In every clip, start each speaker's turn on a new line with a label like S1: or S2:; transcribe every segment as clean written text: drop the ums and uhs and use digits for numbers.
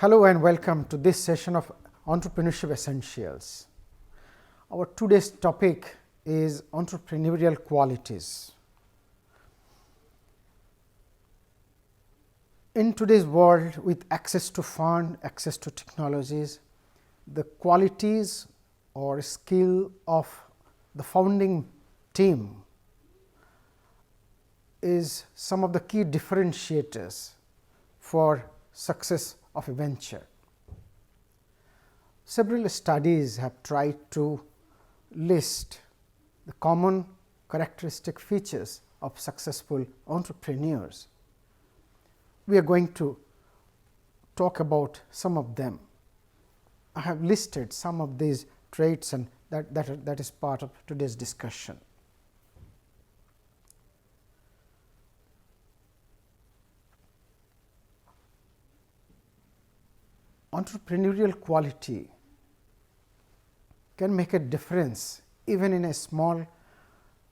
S1: Hello and welcome to this session of Entrepreneurship Essentials. Our today's topic is entrepreneurial qualities. In today's world, with access to fund, access to technologies, the qualities or skill of the founding team is some of the key differentiators for success of a venture. Several studies have tried to list the common characteristic features of successful entrepreneurs. We are going to talk about some of them. I have listed some of these traits, and that is part of today's discussion. Entrepreneurial quality can make a difference even in a small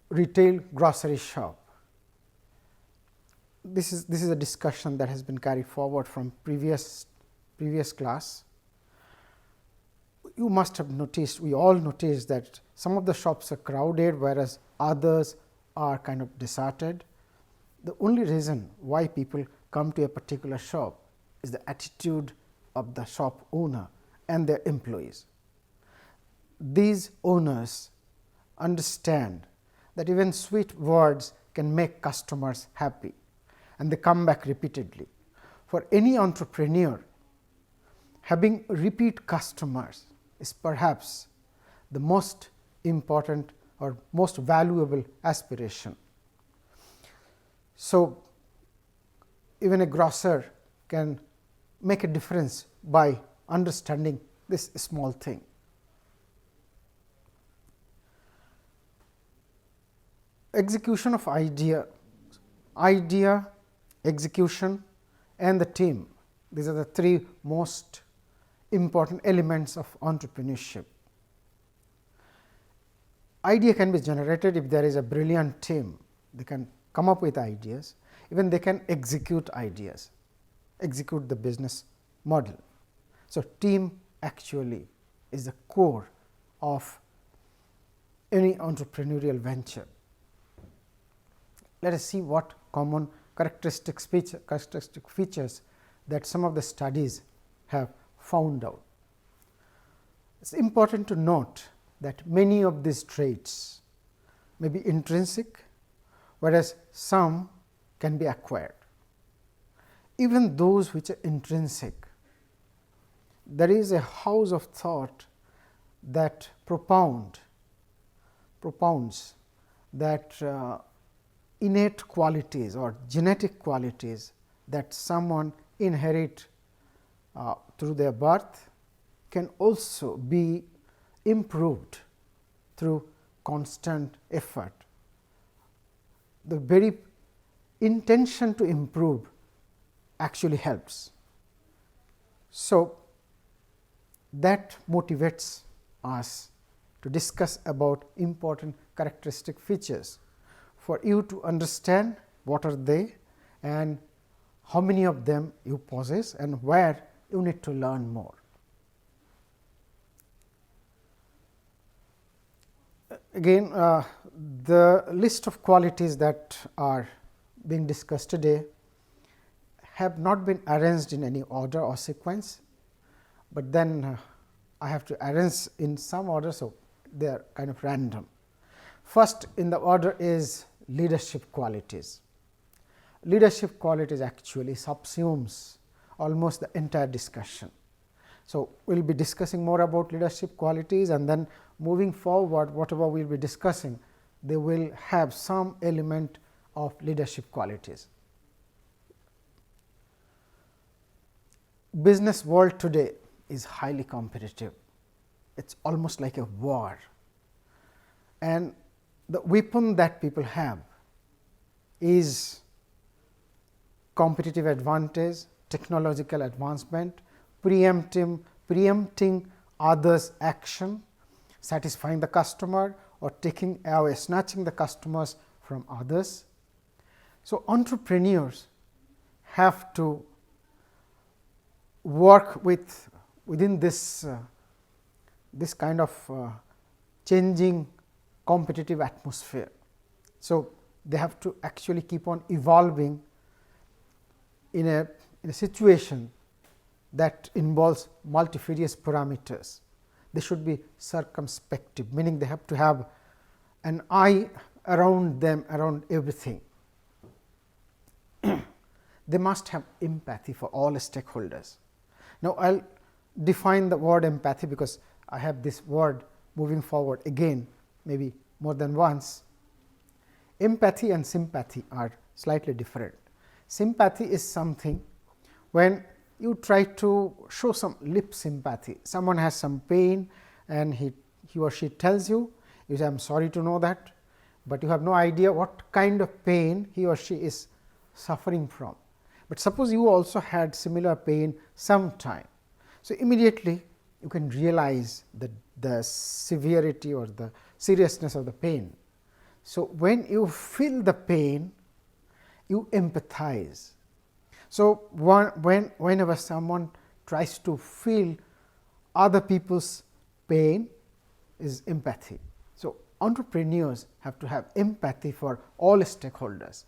S1: retail grocery shop. This is a discussion that has been carried forward from previous class. You must have noticed, we all noticed that some of the shops are crowded, whereas others are kind of deserted. The only reason why people come to a particular shop is the attitude of the shop owner and their employees. These owners understand that even sweet words can make customers happy, and they come back repeatedly. For any entrepreneur, having repeat customers is perhaps the most important or most valuable aspiration. So, even a grocer can make a difference by understanding this small thing. Execution of idea, execution and the team. These are the three most important elements of entrepreneurship. Idea can be generated if there is a brilliant team. They can come up with ideas, even they can execute ideas, execute the business model. So, team actually is the core of any entrepreneurial venture. Let us see what common characteristic features that some of the studies have found out. It is important to note that many of these traits may be intrinsic, whereas some can be acquired. Even those which are intrinsic, there is a house of thought that propounds that innate qualities or genetic qualities that someone inherit through their birth can also be improved through constant effort. The very intention to improve actually helps. So, that motivates us to discuss about important characteristic features for you to understand what are they and how many of them you possess and where you need to learn more. Again, the list of qualities that are being discussed today have not been arranged in any order or sequence, but then I have to arrange in some order. So, they are kind of random. First in the order is leadership qualities. Leadership qualities actually subsumes almost the entire discussion. So, we will be discussing more about leadership qualities, and then moving forward whatever we will be discussing, they will have some element of leadership qualities. Business world today is highly competitive. It is almost like a war, and the weapon that people have is competitive advantage, technological advancement, preempting others' action, satisfying the customer or taking away, snatching the customers from others. So, entrepreneurs have to work within this this kind of changing competitive atmosphere. So, they have to actually keep on evolving in a situation that involves multifarious parameters. They should be circumspective, meaning they have to have an eye around them, around everything. They must have empathy for all stakeholders. Now, I will define the word empathy, because I have this word moving forward again, maybe more than once. Empathy and sympathy are slightly different. Sympathy is something when you try to show some lip sympathy. Someone has some pain and he or she tells you, you say, I am sorry to know that, but you have no idea what kind of pain he or she is suffering from. But suppose you also had similar pain sometime. So, immediately you can realize the severity or the seriousness of the pain. So, when you feel the pain, you empathize. So, whenever someone tries to feel other people's pain is empathy. So, entrepreneurs have to have empathy for all stakeholders,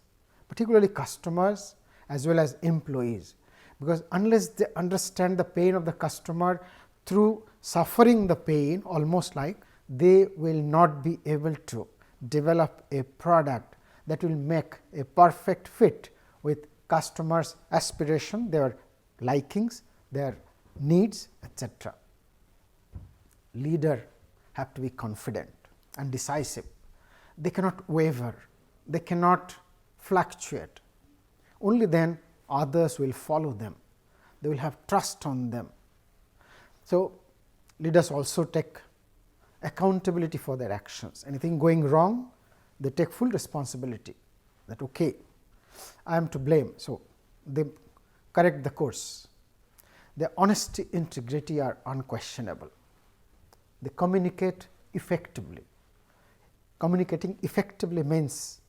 S1: particularly customers as well as employees, because unless they understand the pain of the customer through suffering the pain, almost like, they will not be able to develop a product that will make a perfect fit with customers' aspiration, their likings, their needs, etc. Leader have to be confident and decisive. They cannot waver, they cannot fluctuate. Only then others will follow them, they will have trust on them. So, leaders also take accountability for their actions. Anything going wrong, they take full responsibility, that okay, I am to blame. So, they correct the course. Their honesty, integrity are unquestionable. They communicate effectively. Communicating effectively means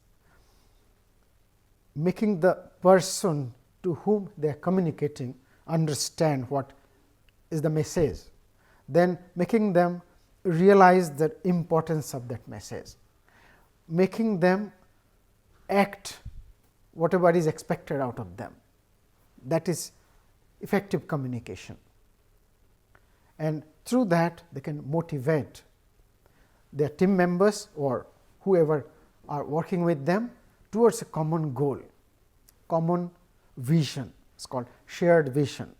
S1: making the person to whom they are communicating understand what is the message, then making them realize the importance of that message, making them act whatever is expected out of them. That is effective communication, and through that they can motivate their team members or whoever are working with them towards a common goal, common vision. It is called shared vision.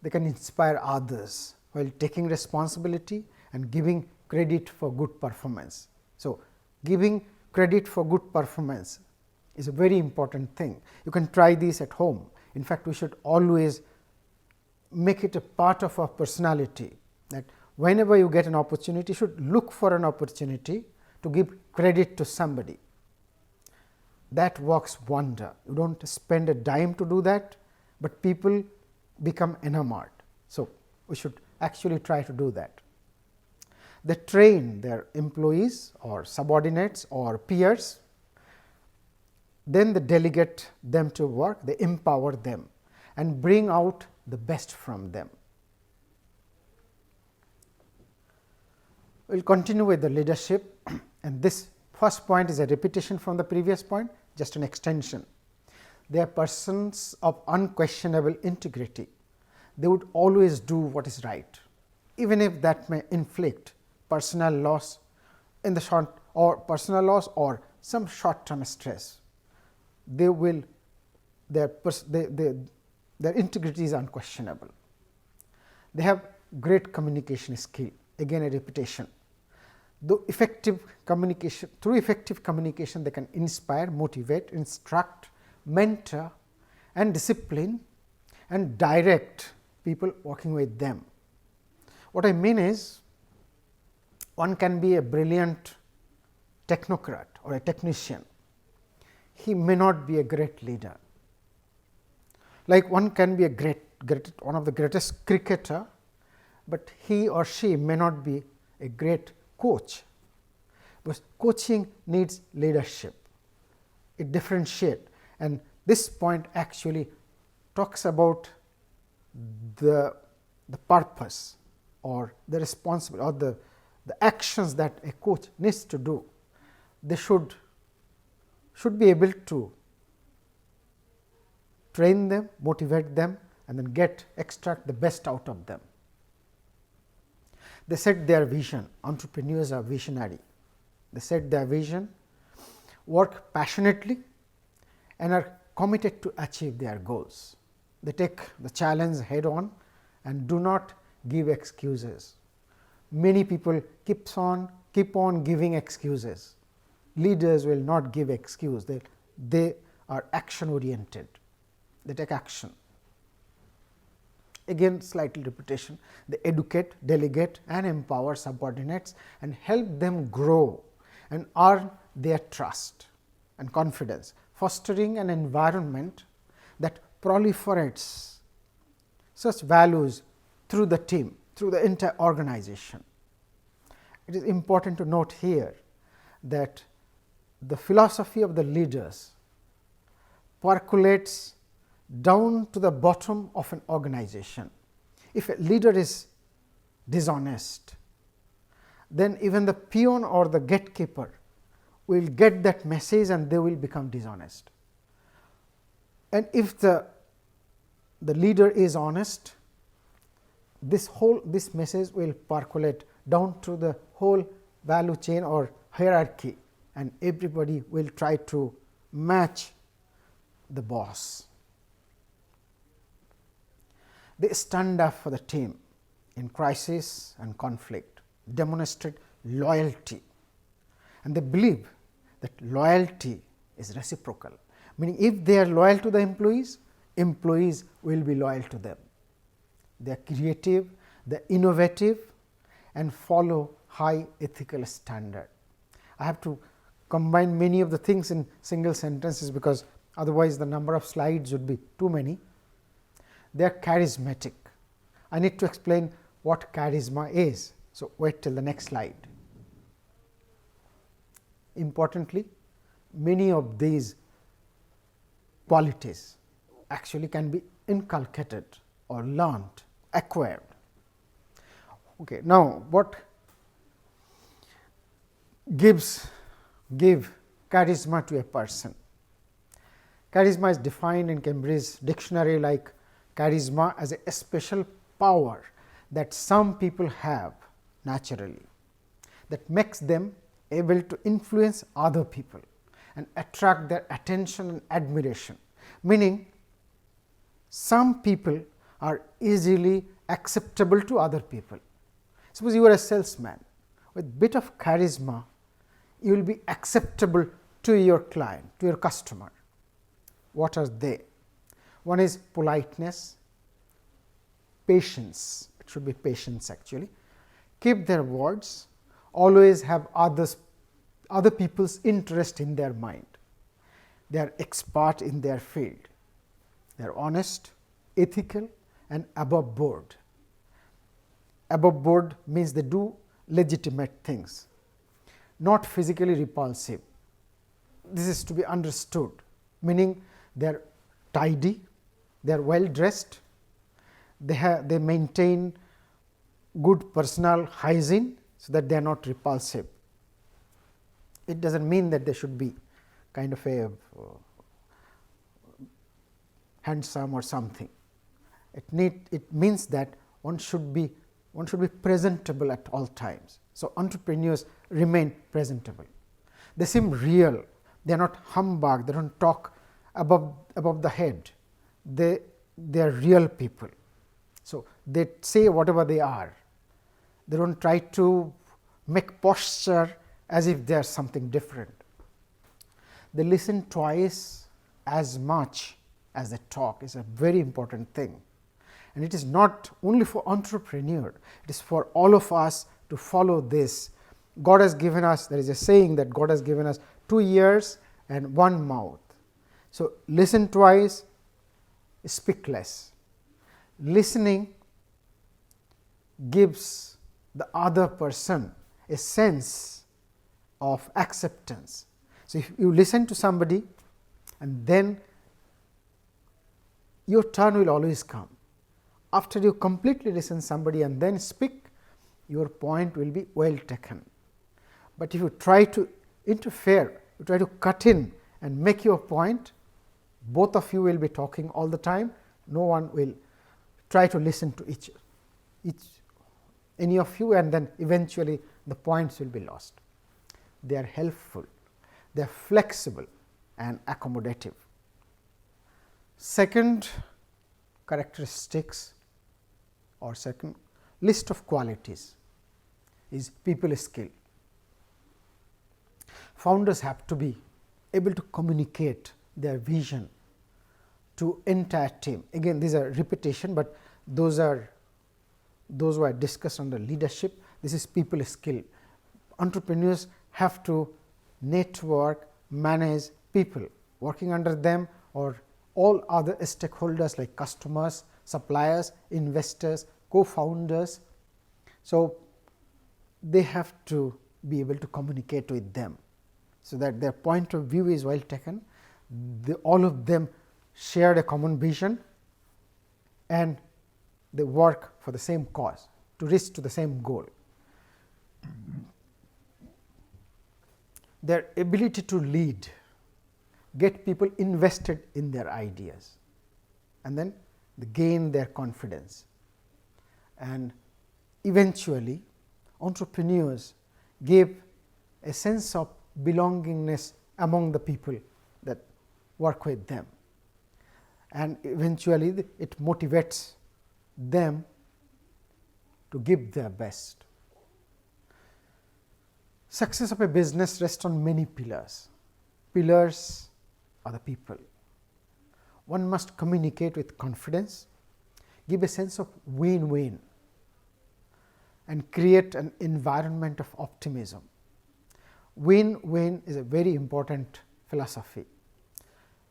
S1: They can inspire others while taking responsibility and giving credit for good performance. So, giving credit for good performance is a very important thing. You can try this at home. In fact, we should always make it a part of our personality, that whenever you get an opportunity, you should look for an opportunity to give credit to somebody. That works wonder. You do not spend a dime to do that, but people become enamored. So, we should actually try to do that. They train their employees or subordinates or peers, then they delegate them to work, they empower them and bring out the best from them. We will continue with the leadership, and this first point is a repetition from the previous point, just an extension. They are persons of unquestionable integrity. They would always do what is right, even if that may inflict personal loss in the short, or personal loss or some short term stress. They will, their integrity is unquestionable. They have great communication skill, again a repetition. Through effective communication, they can inspire, motivate, instruct, mentor and discipline and direct people working with them. What I mean is, one can be a brilliant technocrat or a technician, he may not be a great leader. Like one can be a one of the greatest cricketer, but he or she may not be a great coach, because coaching needs leadership. It differentiates, and this point actually talks about the purpose or the responsibility or the actions that a coach needs to do. They should be able to train them, motivate them, and then extract the best out of them. They set their vision. Entrepreneurs are visionary. They set their vision, work passionately, and are committed to achieve their goals. They take the challenge head on and do not give excuses. Many people keep on giving excuses. Leaders will not give excuse. They are action oriented. They take action. Again, slightly repetition. They educate, delegate and empower subordinates and help them grow and earn their trust and confidence, fostering an environment that proliferates such values through the team, through the entire organization. It is important to note here that the philosophy of the leaders percolates down to the bottom of an organization. If a leader is dishonest, then even the peon or the gatekeeper will get that message and they will become dishonest. And if the leader is honest, this message will percolate down to the whole value chain or hierarchy, and everybody will try to match the boss. They stand up for the team in crisis and conflict, demonstrate loyalty, and they believe that loyalty is reciprocal, meaning if they are loyal to the employees, employees will be loyal to them. They are creative, they are innovative and follow high ethical standard. I have to combine many of the things in single sentences, because otherwise the number of slides would be too many. They are charismatic. I need to explain what charisma is. So, wait till the next slide. Importantly, many of these qualities actually can be inculcated or learned, acquired. Okay. Now, what give charisma to a person? Charisma is defined in Cambridge Dictionary like charisma as a special power that some people have naturally, that makes them able to influence other people and attract their attention and admiration. Meaning, some people are easily acceptable to other people. Suppose you are a salesman, with bit of charisma, you will be acceptable to your client, to your customer. What are they? One is politeness, patience, it should be patience actually, keep their words, always have other people's interest in their mind. They are expert in their field, they are honest, ethical and above board. Above board means they do legitimate things, not physically repulsive. This is to be understood, meaning they are tidy, they are well dressed, they maintain good personal hygiene, so that they are not repulsive. It does not mean that they should be kind of a handsome or something. It means that one should be presentable at all times. So, entrepreneurs remain presentable. They seem real, they are not humbug, they do not talk above the head, they are real people. So, they say whatever they are, they do not try to make posture as if they are something different. They listen twice as much as they talk is a very important thing, and it is not only for entrepreneur, it is for all of us to follow this. God has given us, there is a saying that God has given us 2 ears and 1 mouth. So, listen twice, speak less. Listening gives the other person a sense of acceptance. So, if you listen to somebody and then your turn will always come. After you completely listen somebody and then speak, your point will be well taken. But if you try to interfere, you try to cut in and make your point, both of you will be talking all the time. No one will try to listen to any of you, and then eventually the points will be lost. They are helpful, they are flexible and accommodative. Second characteristics or second list of qualities is people skill. Founders have to be able to communicate their vision to entire team. Again, these are repetition, but those were discussed under leadership. This is people skill. Entrepreneurs have to network, manage people working under them or all other stakeholders like customers, suppliers, investors, co-founders. So, they have to be able to communicate with them, so that their point of view is well taken. All of them shared a common vision and they work for the same cause, to reach to the same goal. Their ability to lead, get people invested in their ideas, and then they gain their confidence. And eventually, entrepreneurs give a sense of belongingness among the people that work with them, and eventually it motivates them to give their best. Success of a business rests on many pillars. Pillars are the people. One must communicate with confidence, give a sense of win-win, and create an environment of optimism. Win-win is a very important philosophy.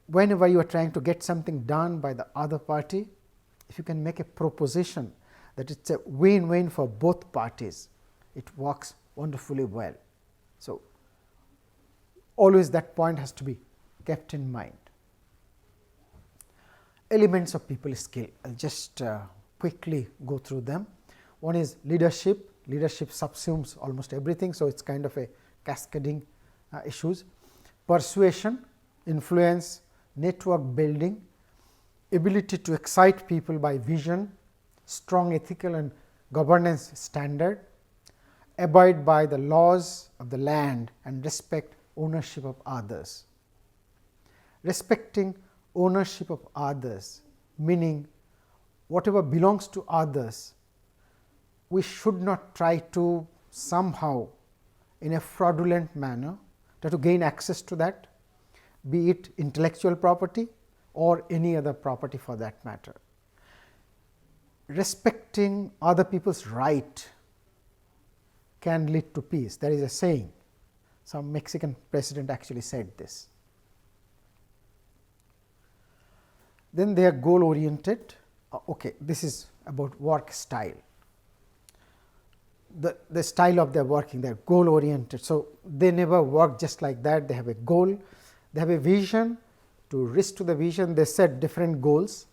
S1: Whenever you are trying to get something done by the other party, if you can make a proposition that it's a win-win for both parties, it works wonderfully well. So, always that point has to be kept in mind. Elements of people skill, I will just quickly go through them. One is leadership. Leadership subsumes almost everything, so it is kind of a cascading issues. Persuasion, influence, network building, ability to excite people by vision, strong ethical and governance standard, abide by the laws of the land and respect ownership of others. Respecting ownership of others, meaning whatever belongs to others, we should not try to somehow in a fraudulent manner try to gain access to that, be it intellectual property or any other property for that matter. Respecting other people's right can lead to peace. There is a saying, some Mexican president actually said this. Then they are goal oriented. Okay, this is about work style. The style of their working, they are goal oriented. So, they never work just like that, they have a goal, they have a vision. To reach to the vision, they set different goals.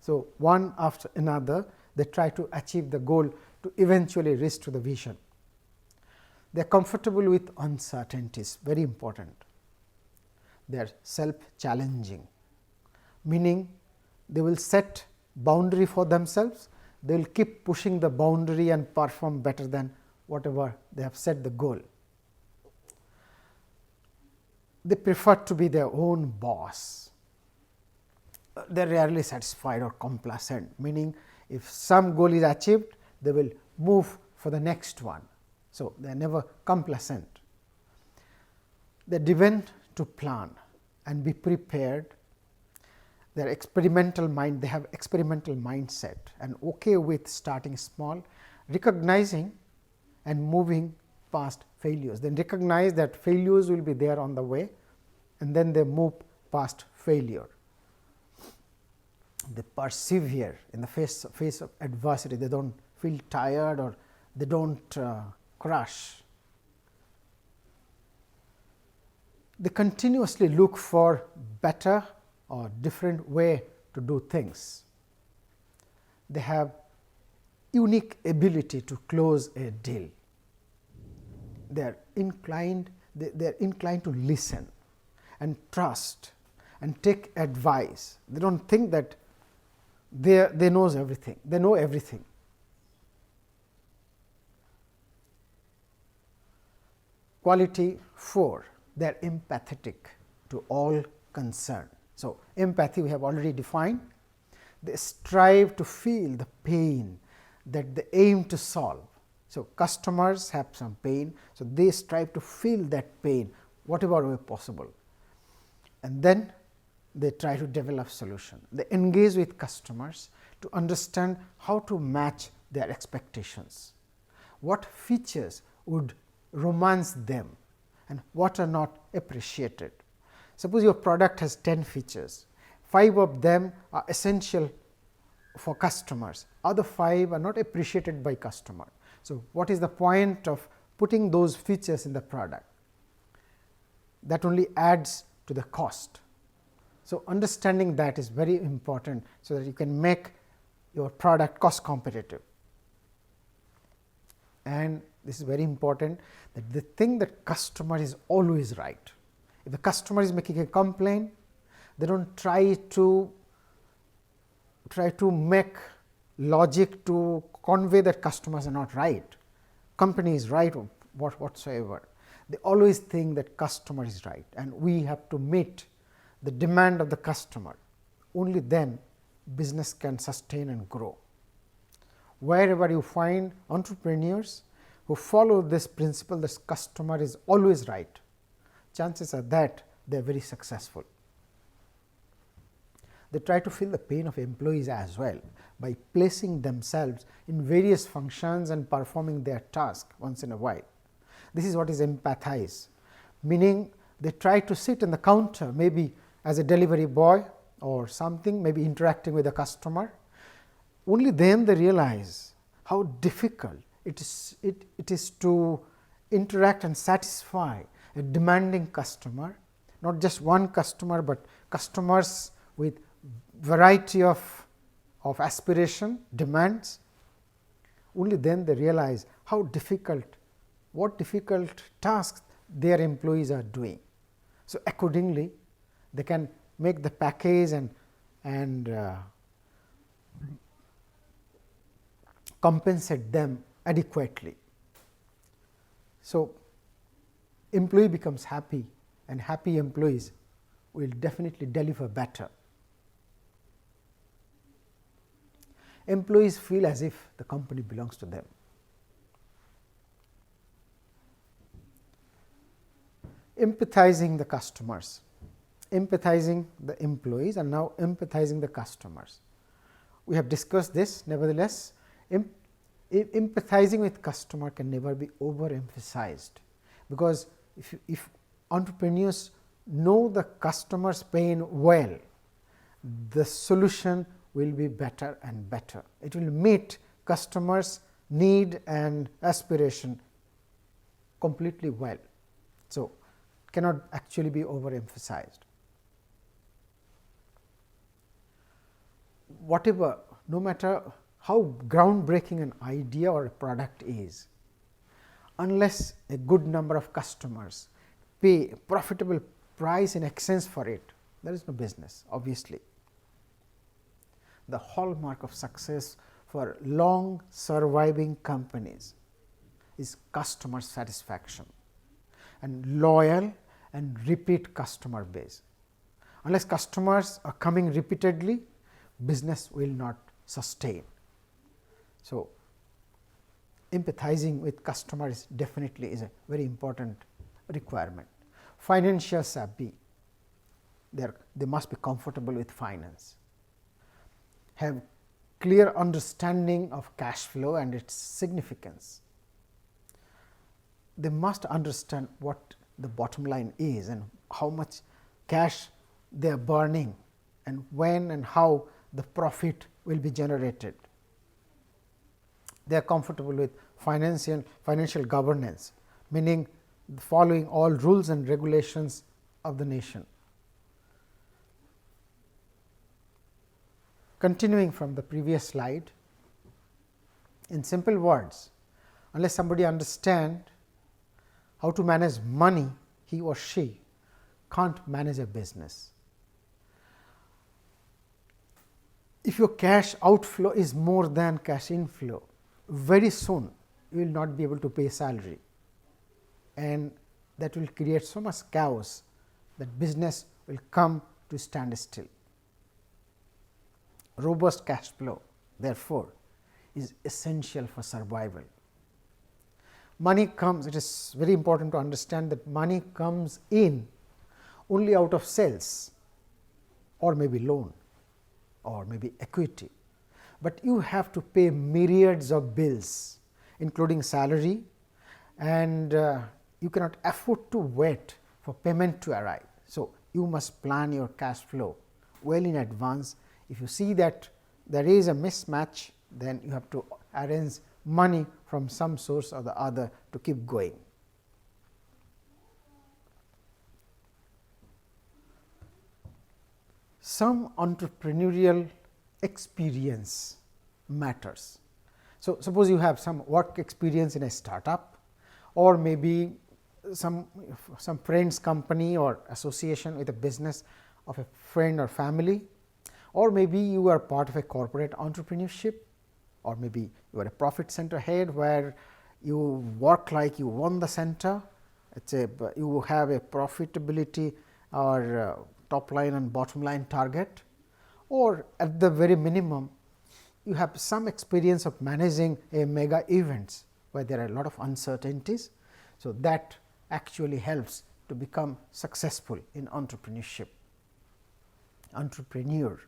S1: So, one after another, they try to achieve the goal to eventually reach to the vision. They are comfortable with uncertainties, very important. They are self-challenging, meaning they will set boundary for themselves, they will keep pushing the boundary and perform better than whatever they have set the goal. They prefer to be their own boss. They are rarely satisfied or complacent, meaning if some goal is achieved, they will move for the next one. So, they are never complacent. They are driven to plan and be prepared. They are experimental mind, they have experimental mindset and okay with starting small, recognizing and moving past failures. Then recognize that failures will be there on the way, and then they move past failure. They persevere in the face of adversity. They do not feel tired or they do not crush. They continuously look for better or different way to do things. They have unique ability to close a deal. They are inclined to listen and trust and take advice. They don't think that they knows everything. They know everything. Quality 4, they are empathetic to all concerned. So, empathy we have already defined. They strive to feel the pain that they aim to solve. So, customers have some pain. So, they strive to feel that pain whatever way possible, and then they try to develop solution. They engage with customers to understand how to match their expectations, what features would romance them and what are not appreciated. Suppose your product has 10 features, 5 of them are essential for customers, other 5 are not appreciated by customer. So, what is the point of putting those features in the product? That only adds to the cost. So, understanding that is very important, so that you can make your product cost competitive. And this is very important, that they think that customer is always right. If the customer is making a complaint, they don't try to make logic to convey that customers are not right, company is right or whatsoever. They always think that customer is right, and we have to meet the demand of the customer. Only then business can sustain and grow. Wherever you find entrepreneurs who follow this principle, this customer is always right, chances are that they are very successful. They try to feel the pain of employees as well by placing themselves in various functions and performing their task once in a while. This is what is empathize, meaning they try to sit in the counter, maybe as a delivery boy or something, maybe interacting with a customer. Only then they realize how difficult it is to interact and satisfy a demanding customer, not just one customer, but customers with variety of aspiration, demands. Only then they realize how difficult, what difficult tasks their employees are doing. So, accordingly, they can make the package and compensate them adequately. So, employee becomes happy, and happy employees will definitely deliver better. Employees feel as if the company belongs to them. Empathizing the customers, empathizing the employees, and now empathizing the customers. We have discussed this. Nevertheless, empathizing with customer can never be overemphasized, because if entrepreneurs know the customer's pain well, the solution will be better and better. It will meet customers' need and aspiration completely well. So, cannot actually be overemphasized. Whatever, no matter how groundbreaking an idea or a product is, unless a good number of customers pay a profitable price in exchange for it, there is no business, obviously. The hallmark of success for long surviving companies is customer satisfaction and loyal and repeat customer base. Unless customers are coming repeatedly, business will not sustain. So, empathizing with customers definitely is a very important requirement. Financial savvy, they must be comfortable with finance, have clear understanding of cash flow and its significance. They must understand what the bottom line is and how much cash they are burning, and when and how the profit will be generated. They are comfortable with financial governance, meaning following all rules and regulations of the nation. continuing from the previous slide, in simple words, unless somebody understands how to manage money, he or she can't manage a business. If your cash outflow is more than cash inflow, very soon you will not be able to pay salary, and that will create so much chaos that business will come to standstill. Robust cash flow, therefore, is essential for survival. Money comes, it is very important to understand that money comes in only out of sales, or maybe loan, or maybe equity, but you have to pay myriads of bills including salary, and you cannot afford to wait for payment to arrive. So, you must plan your cash flow well in advance. If you see that there is a mismatch, then you have to arrange money from some source or the other to keep going. Some entrepreneurial experience matters. So, suppose you have some work experience in a startup, or maybe some friend's company or association with a business of a friend or family, or maybe you are part of a corporate entrepreneurship, or maybe you are a profit center head where you work like you won the center. You have a profitability or top line and bottom line target, or at the very minimum you have some experience of managing a mega events where there are a lot of uncertainties. So, that actually helps to become successful in entrepreneurship. Entrepreneurs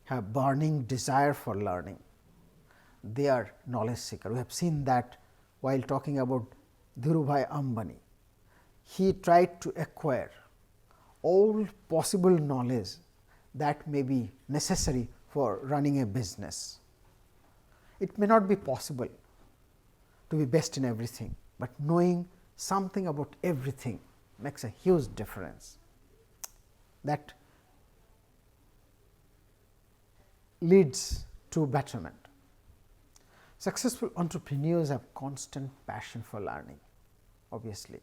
S1: have burning desire for learning. They are knowledge seeker. We have seen that while talking about Dhirubhai Ambani. He tried to acquire all possible knowledge that may be necessary for running a business. It may not be possible to be best in everything, but knowing something about everything makes a huge difference. That leads to betterment. Successful entrepreneurs have constant passion for learning, obviously.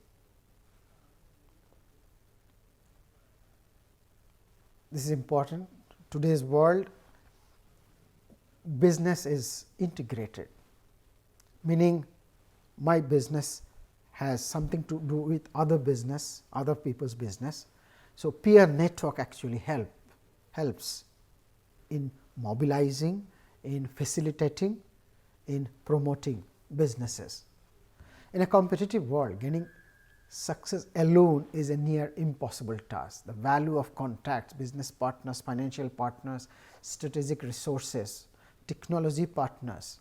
S1: This is important. Today's world, business is integrated, meaning my business has something to do with other business, other people's business. So, peer network actually helps in mobilizing, in facilitating, in promoting businesses. In a competitive world, gaining success alone is a near impossible task. The value of contacts, business partners, financial partners, strategic resources, technology partners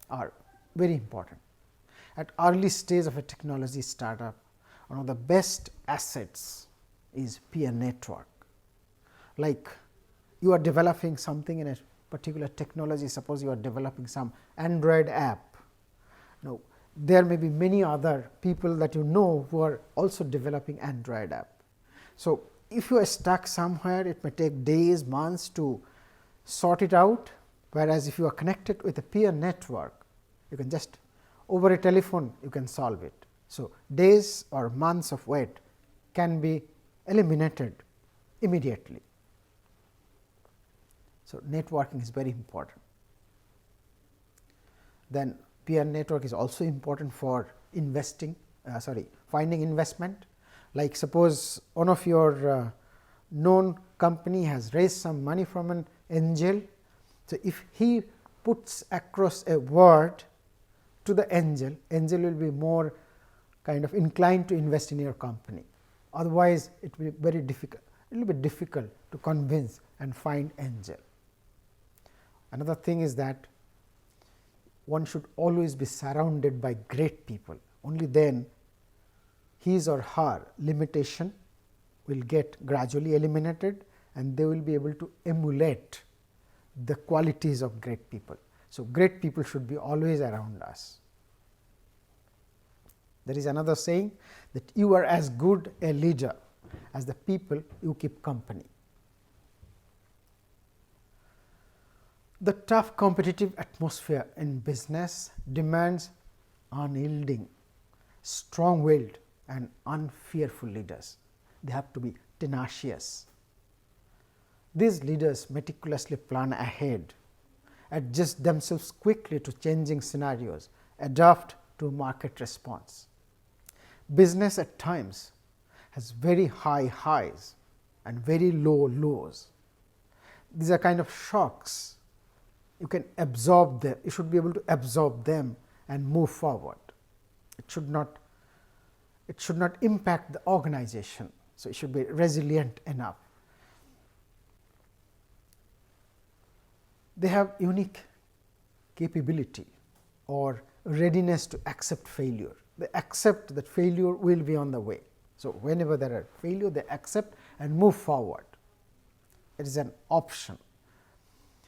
S1: are very important. At early stage of a technology startup, one of the best assets is peer network. Like you are developing something in a particular technology, suppose you are developing some Android app. Now, there may be many other people that you know who are also developing Android app. So, if you are stuck somewhere, it may take days, months to sort it out, whereas if you are connected with a peer network, you can just over a telephone you can solve it. So, days or months of wait can be eliminated immediately. So, networking is very important. Then peer network is also important for finding investment. Like suppose one of your known company has raised some money from an angel. So, if he puts across a word to the angel, angel will be more kind of inclined to invest in your company. Otherwise, it will be very difficult, a little bit difficult to convince and find angel. Another thing is that one should always be surrounded by great people. Only then his or her limitation will get gradually eliminated, and they will be able to emulate the qualities of great people. So, great people should be always around us. There is another saying that you are as good a leader as the people you keep company. The tough competitive atmosphere in business demands unyielding, strong-willed and unfearful leaders. They have to be tenacious. These leaders meticulously plan ahead, adjust themselves quickly to changing scenarios, adapt to market response. Business at times has very high highs and very low lows. These are kind of shocks. You can absorb them, you should be able to absorb them and move forward. It should not impact the organization. So, it should be resilient enough. They have unique capability or readiness to accept failure. They accept that failure will be on the way. So, whenever there are failure, they accept and move forward. It is an option,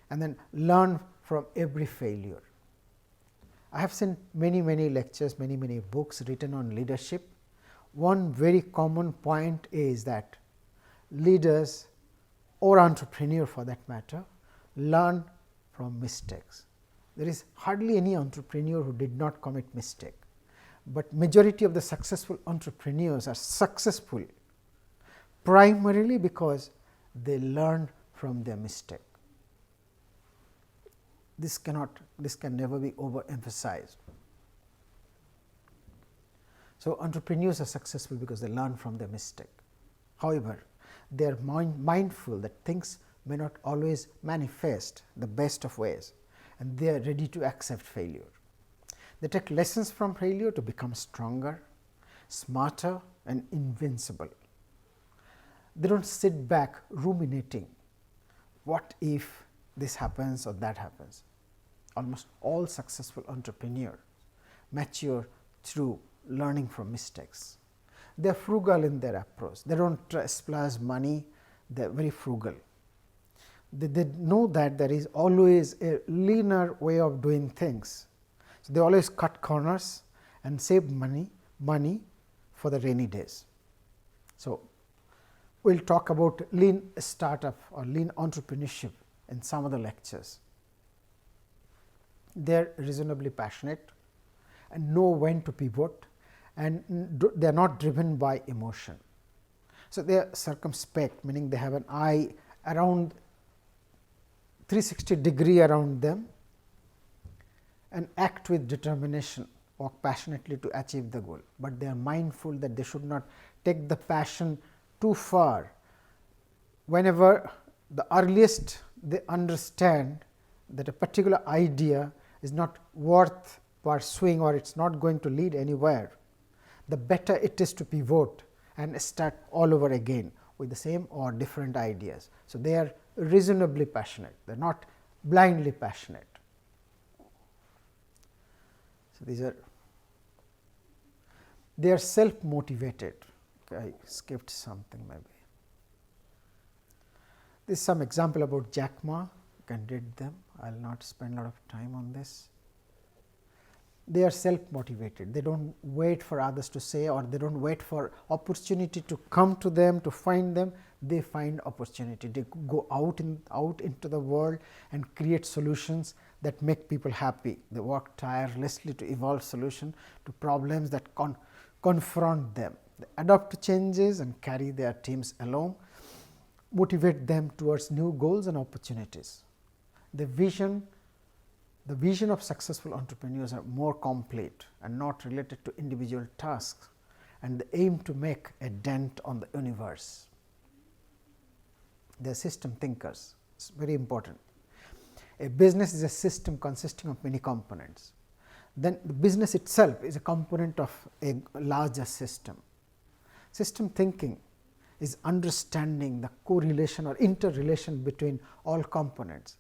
S1: and then learn from every failure. I have seen many lectures, many books written on leadership. One very common point is that leaders or entrepreneur for that matter learn from mistakes. There is hardly any entrepreneur who did not commit mistake, but majority of the successful entrepreneurs are successful primarily because they learn from their mistake. This can never be overemphasized. So, entrepreneurs are successful because they learn from their mistake. However, they are mindful that things may not always manifest the best of ways, and they are ready to accept failure. They take lessons from failure to become stronger, smarter and invincible. They do not sit back ruminating, what if this happens or that happens. Almost all successful entrepreneurs mature through learning from mistakes. They are frugal in their approach. They do not splash money, they are very frugal. They know that there is always a leaner way of doing things. So, they always cut corners and save money for the rainy days. So, we will talk about lean startup or lean entrepreneurship in some of the lectures. They are reasonably passionate and know when to pivot, and they are not driven by emotion. So, they are circumspect, meaning they have an eye around 360-degree around them and act with determination, walk passionately to achieve the goal, but they are mindful that they should not take the passion too far. Whenever the earliest they understand that a particular idea is not worth pursuing or it is not going to lead anywhere, the better it is to pivot and start all over again with the same or different ideas. So, they are reasonably passionate, they are not blindly passionate. So, they are self motivated. Okay, I skipped something maybe. This is some example about Jack Ma, you can read them, I will not spend a lot of time on this. They are self motivated, they do not wait for others to say, or they do not wait for opportunity to come to them to find them, they find opportunity, they go out into the world and create solutions that make people happy. They work tirelessly to evolve solution to problems that confront them. They adapt to changes and carry their teams along, motivate them towards new goals and opportunities. The vision of successful entrepreneurs are more complete and not related to individual tasks, and they aim to make a dent on the universe. They are system thinkers, it is very important. A business is a system consisting of many components. Then the business itself is a component of a larger system. System thinking is understanding the correlation or interrelation between all components.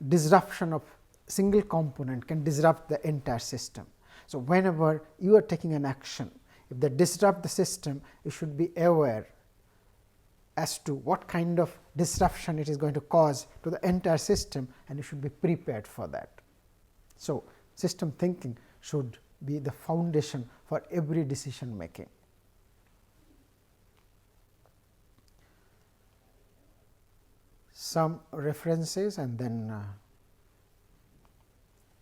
S1: Disruption of single component can disrupt the entire system. So, whenever you are taking an action, if they disrupt the system, you should be aware as to what kind of disruption it is going to cause to the entire system, and you should be prepared for that. So, system thinking should be the foundation for every decision making. Some references and then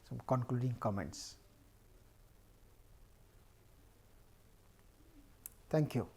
S1: some concluding comments. Thank you.